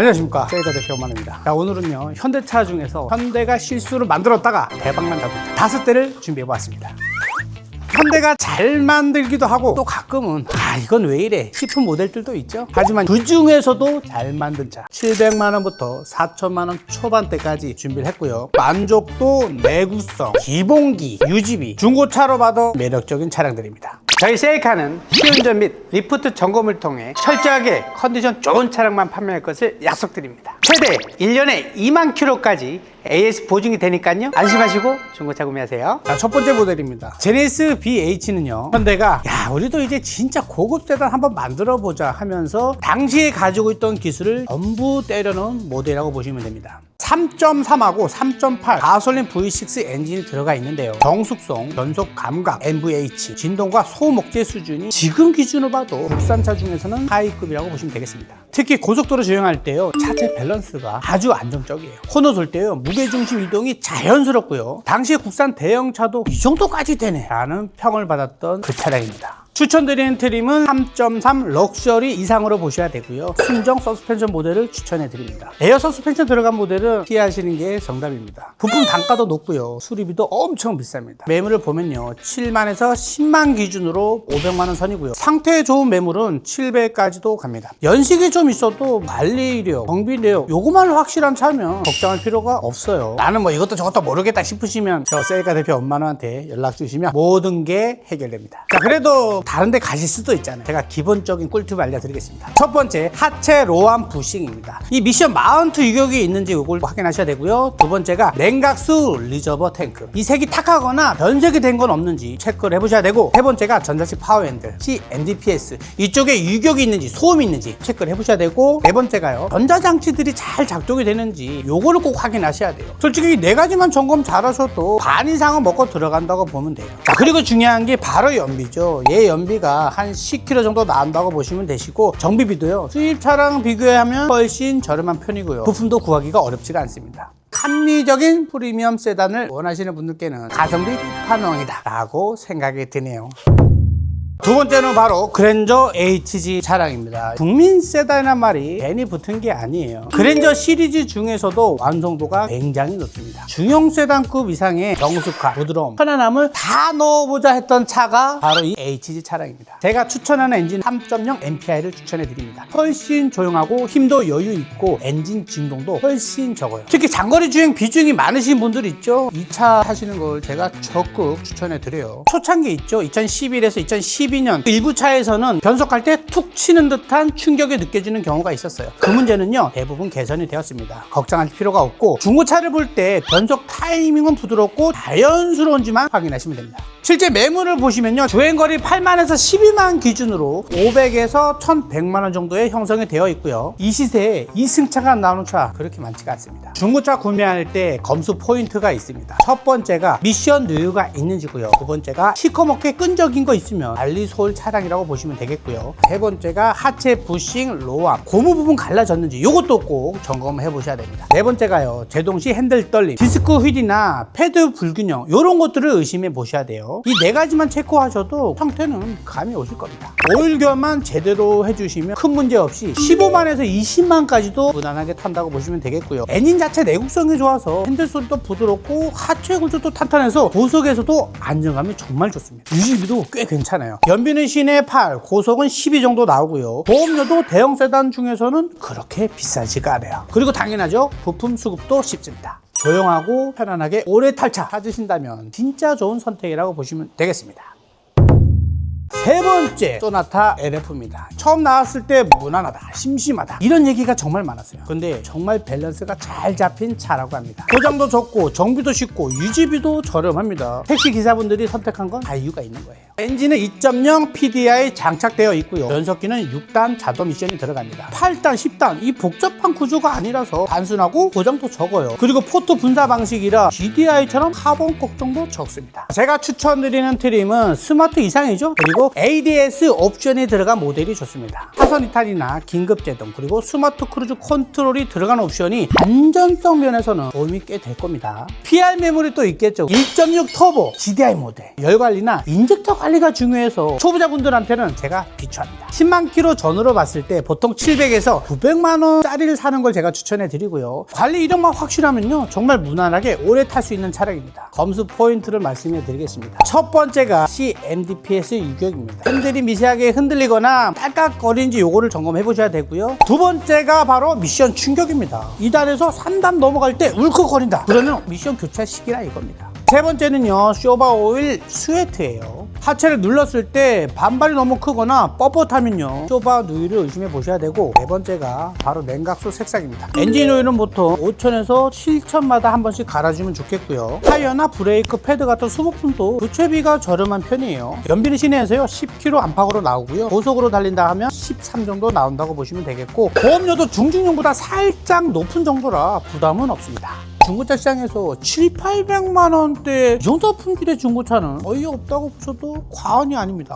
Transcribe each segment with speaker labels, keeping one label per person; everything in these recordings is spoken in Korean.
Speaker 1: 안녕하십니까, 세이가 대표 만입니다. 자, 오늘은요 현대차 중에서 현대가 실수로 만들었다가 대박난 자동차 5대를 준비해보았습니다. 현대가 잘 만들기도 하고 또 가끔은 이건 왜 이래 싶은 모델들도 있죠. 하지만 그 중에서도 잘 만든 차 700만원부터 4천만원 초반대까지 준비를 했고요. 만족도, 내구성, 기본기, 유지비, 중고차로 봐도 매력적인 차량들입니다. 저희 세이카는 시운전 및 리프트 점검을 통해 철저하게 컨디션 좋은 차량만 판매할 것을 약속드립니다. 최대 1년에 2만 킬로까지 AS 보증이 되니까요, 안심하시고 중고차 구매하세요. 자, 첫 번째 모델입니다. 제네시스 BH는요, 현대가 우리도 이제 진짜 고급 세단 한번 만들어 보자 하면서 당시에 가지고 있던 기술을 전부 때려놓은 모델이라고 보시면 됩니다. 3.3하고 3.8 가솔린 V6 엔진이 들어가 있는데요, 정숙성, 변속 감각, NVH, 진동과 소음억제 수준이 지금 기준으로 봐도 국산차 중에서는 하위급이라고 보시면 되겠습니다. 특히 고속도로 주행할 때요, 차체 밸런스가 아주 안정적이에요. 코너 돌 때요, 무게중심 이동이 자연스럽고요, 당시에 국산 대형차도 이 정도까지 되네 라는 평을 받았던 그 차량입니다. 추천드리는 트림은 3.3 럭셔리 이상으로 보셔야 되고요, 순정 서스펜션 모델을 추천해 드립니다. 에어 서스펜션 들어간 모델은 피하시는 게 정답입니다. 부품 단가도 높고요, 수리비도 엄청 비쌉니다. 매물을 보면요, 7만에서 10만 기준으로 500만원 선이고요, 상태 좋은 매물은 700까지도 갑니다. 연식이 좀 있어도 관리 이력, 정비 내역 요거만 확실한 차면 걱정할 필요가 없어요. 나는 뭐 이것도 저것도 모르겠다 싶으시면 저 세이카 대표 엄마한테 연락 주시면 모든 게 해결됩니다. 자, 그래도 다른 데 가실 수도 있잖아요. 제가 기본적인 꿀팁 알려드리겠습니다. 첫 번째, 하체 로암 부싱입니다. 이 미션 마운트 유격이 있는지 이걸 확인하셔야 되고요. 두 번째가 냉각수 리저버 탱크, 이 색이 탁하거나 변색이 된 건 없는지 체크를 해보셔야 되고, 세 번째가 전자식 파워 핸들, NDPS 이쪽에 유격이 있는지 소음이 있는지 체크를 해보셔야 되고, 네 번째가요, 전자장치들이 잘 작동이 되는지 요거를 꼭 확인하셔야 돼요. 솔직히 네 가지만 점검 잘 하셔도 반 이상은 먹고 들어간다고 보면 돼요. 자, 그리고 중요한 게 바로 연비죠. 연비가 한 10km 정도 나온다고 보시면 되시고, 정비비도요, 수입 차량 비교하면 훨씬 저렴한 편이고요, 부품도 구하기가 어렵지가 않습니다. 합리적인 프리미엄 세단을 원하시는 분들께는 가성비 끝판왕이다 라고 생각이 드네요. 두 번째는 바로 그랜저 HG 차량입니다. 국민 세단이란 말이 괜히 붙은 게 아니에요. 그랜저 시리즈 중에서도 완성도가 굉장히 높습니다. 중형 세단급 이상의 정숙함, 부드러움, 편안함을 다 넣어보자 했던 차가 바로 이 HG 차량입니다. 제가 추천하는 엔진 3.0 MPI를 추천해 드립니다. 훨씬 조용하고 힘도 여유 있고 엔진 진동도 훨씬 적어요. 특히 장거리 주행 비중이 많으신 분들 있죠, 이 차 하시는 걸 제가 적극 추천해 드려요. 초창기 있죠, 2011에서 2012년 일부 차에서는 변속할 때 툭 치는 듯한 충격이 느껴지는 경우가 있었어요. 그 문제는요, 대부분 개선이 되었습니다. 걱정할 필요가 없고, 중고차를 볼 때 변속 타이밍은 부드럽고 자연스러운지만 확인하시면 됩니다. 실제 매물을 보시면요, 주행거리 8만에서 12만 기준으로 500에서 1100만원 정도의 형성이 되어 있고요, 이 시세에 이 승차가 나오는 차 그렇게 많지가 않습니다. 중고차 구매할 때 검수 포인트가 있습니다. 첫 번째가 미션 누유가 있는지고요, 두 번째가 시커멓게 끈적인 거 있으면 관리 소홀 차량이라고 보시면 되겠고요, 세 번째가 하체 부싱, 로암, 고무 부분 갈라졌는지 이것도 꼭 점검해 보셔야 됩니다. 네 번째가요, 제동 시 핸들 떨림, 디스크 휠이나 패드 불균형 이런 것들을 의심해 보셔야 돼요. 이 네 가지만 체크하셔도 상태는 감이 오실 겁니다. 오일 교환만 제대로 해주시면 큰 문제 없이 15만에서 20만까지도 무난하게 탄다고 보시면 되겠고요. 엔진 자체 내구성이 좋아서 핸들 소리도 부드럽고 하체 구조도 탄탄해서 고속에서도 안정감이 정말 좋습니다. 유지비도 꽤 괜찮아요. 연비는 시내 8, 고속은 12 정도 나오고요, 보험료도 대형 세단 중에서는 그렇게 비싸지가 않아요. 그리고 당연하죠, 부품 수급도 쉽습니다. 조용하고 편안하게 오래 탈 차 찾으신다면 진짜 좋은 선택이라고 보시면 되겠습니다. 세 번째, 소나타 LF입니다. 처음 나왔을 때 무난하다, 심심하다 이런 얘기가 정말 많았어요. 근데 정말 밸런스가 잘 잡힌 차라고 합니다. 고장도 적고 정비도 쉽고 유지비도 저렴합니다. 택시 기사분들이 선택한 건 다 이유가 있는 거예요. 엔진은 2.0 PDI 장착되어 있고요, 변속기는 6단 자동 미션이 들어갑니다. 8단, 10단 이 복잡한 구조가 아니라서 단순하고 고장도 적어요. 그리고 포트 분사 방식이라 GDI처럼 카본 걱정도 적습니다. 제가 추천드리는 트림은 스마트 이상이죠. 그리고 ADS 옵션이 들어간 모델이 좋습니다. 차선 이탈이나 긴급제동 그리고 스마트 크루즈 컨트롤이 들어간 옵션이 안전성 면에서는 도움이 꽤 될 겁니다. PR 메모리 또 있겠죠. 1.6 터보 GDI 모드 열 관리나 인젝터 관리가 중요해서 초보자분들한테는 제가 비추합니다. 10만 킬로 전후로 봤을 때 보통 700에서 900만 원짜리를 사는 걸 제가 추천해 드리고요. 관리 이력만 확실하면요 정말 무난하게 오래 탈 수 있는 차량입니다. 검수 포인트를 말씀해 드리겠습니다. 첫 번째가 CMDPS 유격입니다. 핸들이 미세하게 흔들리거나 딸깍거리는지 요거를 점검해 보셔야 되고요. 두 번째가 바로 미션 충격입니다. 2단에서 3단 넘어갈 때 울컥거린다. 그러면 미션 교체 시기라 이겁니다. 세 번째는요 쇼바 오일 스웨트예요. 하체를 눌렀을 때 반발이 너무 크거나 뻣뻣하면요 쇼바 누이를 의심해 보셔야 되고, 네 번째가 바로 냉각수 색상입니다. 엔진 오일은 보통 5,000에서 7,000마다 한 번씩 갈아주면 좋겠고요. 타이어나 브레이크 패드 같은 수부품도 교체비가 저렴한 편이에요. 연비는 시내에서요 10km 안팎으로 나오고요. 고속으로 달린다 하면 13 정도 나온다고 보시면 되겠고, 보험료도 중증용보다 살짝 높은 정도라 부담은 없습니다. 중고차 시장에서 700~800만 원대 이 정도 품질의 중고차는 거의 없다고 보셔도 과언이 아닙니다.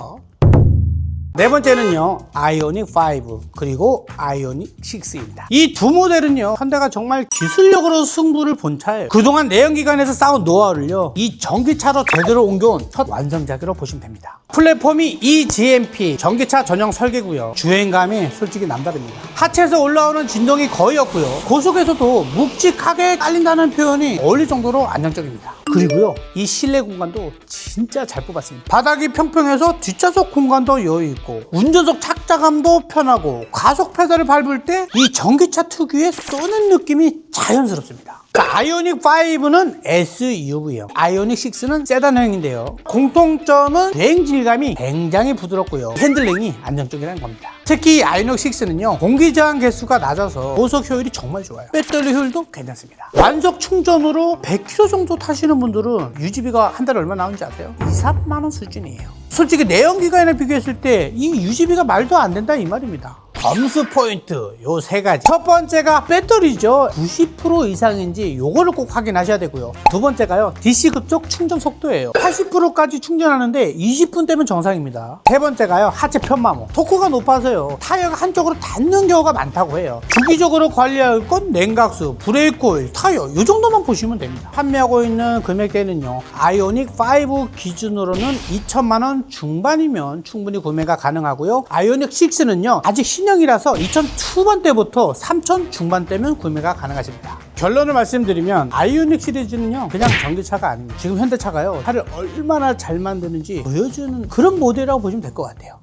Speaker 1: 네 번째는요 아이오닉 5 그리고 아이오닉 6입니다. 이 두 모델은요 현대가 정말 기술력으로 승부를 본 차예요. 그동안 내연기관에서 쌓은 노하우를요 이 전기차로 제대로 옮겨온 첫 완성작으로 보시면 됩니다. 플랫폼이 eGMP 전기차 전용 설계고요. 주행감이 솔직히 남다릅니다. 하체에서 올라오는 진동이 거의 없고요. 고속에서도 묵직하게 깔린다는 표현이 어울릴 정도로 안정적입니다. 그리고요 이 실내 공간도 진짜 잘 뽑았습니다. 바닥이 평평해서 뒷좌석 공간도 여유있고 운전석 착자감도 편하고 가속 페달을 밟을 때 이 전기차 특유의 쏘는 느낌이 자연스럽습니다. 아이오닉 5는 SUV예요. 아이오닉 6는 세단형인데요. 공통점은 주행 질감이 굉장히 부드럽고요. 핸들링이 안정적이라는 겁니다. 특히 아이오닉 6는요 공기 저항 개수가 낮아서 고속 효율이 정말 좋아요. 배터리 효율도 괜찮습니다. 완속 충전으로 100km 정도 타시는 분들은 유지비가 한 달에 얼마 나오는지 아세요? 2~3만 원 수준이에요. 솔직히 내연기관에 비교했을 때 이 유지비가 말도 안 된다 이 말입니다. 검수 포인트 요 세 가지. 첫 번째가 배터리죠. 90% 이상인지 요거를 꼭 확인하셔야 되고요. 두 번째가요 DC 급속 충전 속도예요. 80%까지 충전하는데 20분 되면 정상입니다. 세 번째가요 하체 편마모. 토크가 높아서요 타이어가 한쪽으로 닿는 경우가 많다고 해요. 주기적으로 관리할 건 냉각수, 브레이크 오일, 타이어 요 정도만 보시면 됩니다. 판매하고 있는 금액대는요 아이오닉 5 기준으로는 2천만 원 중반이면 충분히 구매가 가능하고요. 아이오닉 6는요 아직 신형이라서 2천 후반대부터 3천 중반대면 구매가 가능하십니다. 결론을 말씀드리면 아이오닉 시리즈는요 그냥 전기차가 아닙니다. 지금 현대차가요 차를 얼마나 잘 만드는지 보여주는 그런 모델이라고 보시면 될 것 같아요.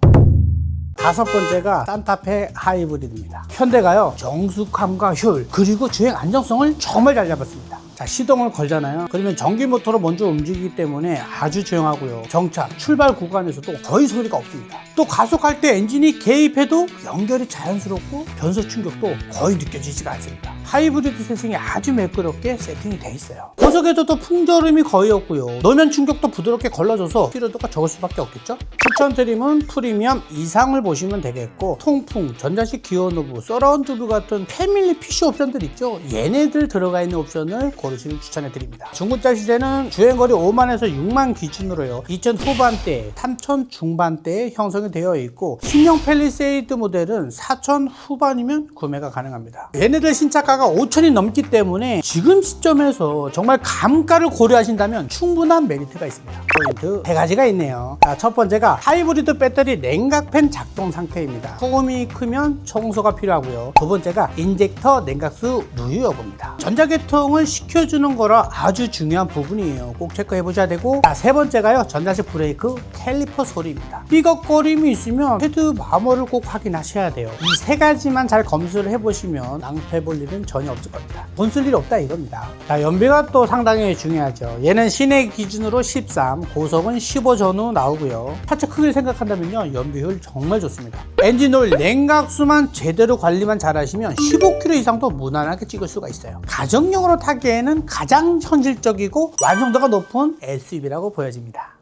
Speaker 1: 다섯 번째가 산타페 하이브리드입니다. 현대가요 정숙함과 효율 그리고 주행 안정성을 정말 잘 잡았습니다. 자, 시동을 걸잖아요. 그러면 전기 모터로 먼저 움직이기 때문에 아주 조용하고요. 정차, 출발 구간에서도 거의 소리가 없습니다. 또 가속할 때 엔진이 개입해도 연결이 자연스럽고 변속 충격도 거의 느껴지지가 않습니다. 하이브리드 세팅이 아주 매끄럽게 세팅이 돼 있어요. 고속에서도 풍절음이 거의 없고요. 노면 충격도 부드럽게 걸러줘서 피로도가 적을 수밖에 없겠죠. 추천 트림은 프리미엄 이상을 보시면 되겠고, 통풍, 전자식 기어 노브, 서라운드 뷰 같은 패밀리 PC 옵션들 있죠. 얘네들 들어가 있는 옵션을 고르시길 추천해 드립니다. 중고차 시세는 주행거리 5만에서 6만 기준으로요 2천 후반대, 3천 중반대에 형성이 되어 있고, 신형 팰리세이드 모델은 4천 후반이면 구매가 가능합니다. 얘네들 신차가가 5천이 넘기 때문에 지금 시점에서 정말 감가를 고려하신다면 충분한 메리트가 있습니다. 포인트 세 가지가 있네요. 자, 첫 번째가 하이브리드 배터리 냉각팬 작동 상태입니다. 소음이 크면 청소가 필요하고요. 두 번째가 인젝터 냉각수 누유 여부입니다. 전자계통을 시켜주는 거라 아주 중요한 부분이에요. 꼭 체크해 보셔야 되고, 자, 세 번째가요 전자식 브레이크 캘리퍼 소리입니다. 삐걱거림이 있으면 헤드 마모를 꼭 확인하셔야 돼요. 이 세 가지만 잘 검수를 해보시면 낭패 볼 일은 전혀 없을 겁니다. 돈 쓸 일 없다 이겁니다. 자, 연비가 또 상당히 중요하죠. 얘는 시내 기준으로 13, 고속은 15 전후 나오고요. 하체 크기를 생각한다면요 연비율 정말 좋습니다. 엔진 오일 냉각수만 제대로 관리만 잘 하시면 15km 이상도 무난하게 찍을 수가 있어요. 가정용으로 타기에는 가장 현실적이고 완성도가 높은 SUV라고 보여집니다.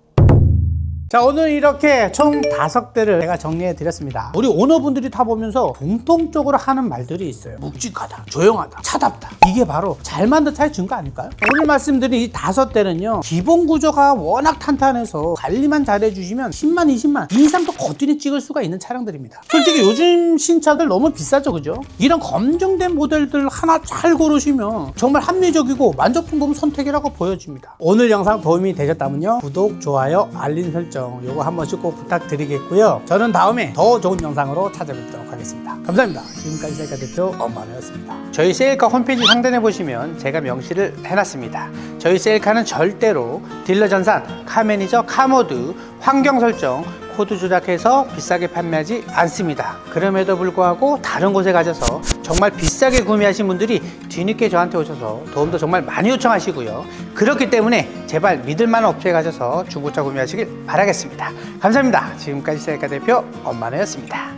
Speaker 1: 자, 오늘 이렇게 총 5대를 제가 정리해 드렸습니다. 우리 오너분들이 타보면서 공통적으로 하는 말들이 있어요. 묵직하다, 조용하다, 차답다. 이게 바로 잘 만든 차의 증거 아닐까요? 오늘 말씀드린 이 5대는요, 기본 구조가 워낙 탄탄해서 관리만 잘해주시면 10만, 20만 이 이상도 거뜬히 찍을 수가 있는 차량들입니다. 솔직히 요즘 신차들 너무 비싸죠, 그죠? 이런 검증된 모델들 하나 잘 고르시면 정말 합리적이고 만족도 높은 선택이라고 보여집니다. 오늘 영상 도움이 되셨다면요, 구독, 좋아요, 알림 설정 요거 한 번씩 꼭 부탁드리겠고요. 저는 다음에 더 좋은 영상으로 찾아뵙도록 하겠습니다. 감사합니다. 지금까지 셀카 대표 엄마네였습니다. 저희 셀카 홈페이지 상단에 보시면 제가 명시를 해놨습니다. 저희 셀카는 절대로 딜러 전산, 카매니저, 카모드, 환경 설정, 코드 조작해서 비싸게 판매하지 않습니다. 그럼에도 불구하고 다른 곳에 가셔서 정말 비싸게 구매하신 분들이 뒤늦게 저한테 오셔서 도움도 정말 많이 요청하시고요. 그렇기 때문에 제발 믿을만한 업체에 가셔서 중고차 구매하시길 바라겠습니다. 감사합니다. 지금까지 셀카 대표 엄마네였습니다.